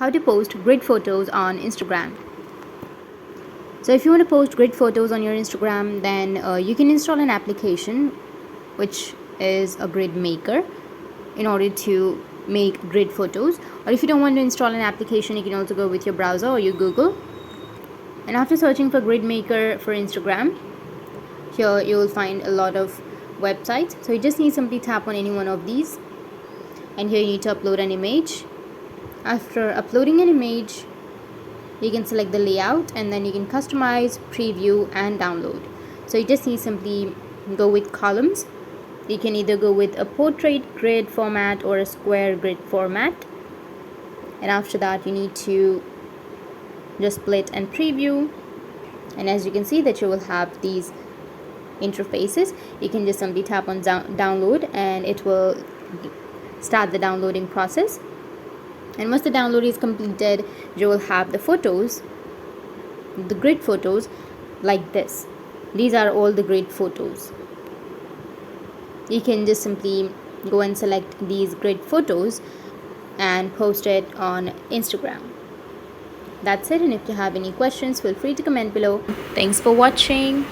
how to post grid photos on Instagram. So if you want to post grid photos on your Instagram, then you can install an application which is a grid maker in order to make grid photos. Or if you don't want to install an application, you can also go with your browser or your Google, and after searching for grid maker for Instagram, here you will find a lot of websites. So you just need to simply tap on any one of these, and here you need to upload an image. After uploading an image, you can select the layout, and then you can customize, preview and download. So you just need to simply go with columns. You can either go with a portrait grid format or a square grid format, and after that you need to just split and preview, and as you can see that you will have these interfaces. You can just simply tap on download, and it will start the downloading process. And once the download is completed, you will have the photos, the grid photos like this. These are all the grid photos. You can just simply go and select these grid photos and post it on Instagram. That's it, and if you have any questions, feel free to comment below. Thanks for watching.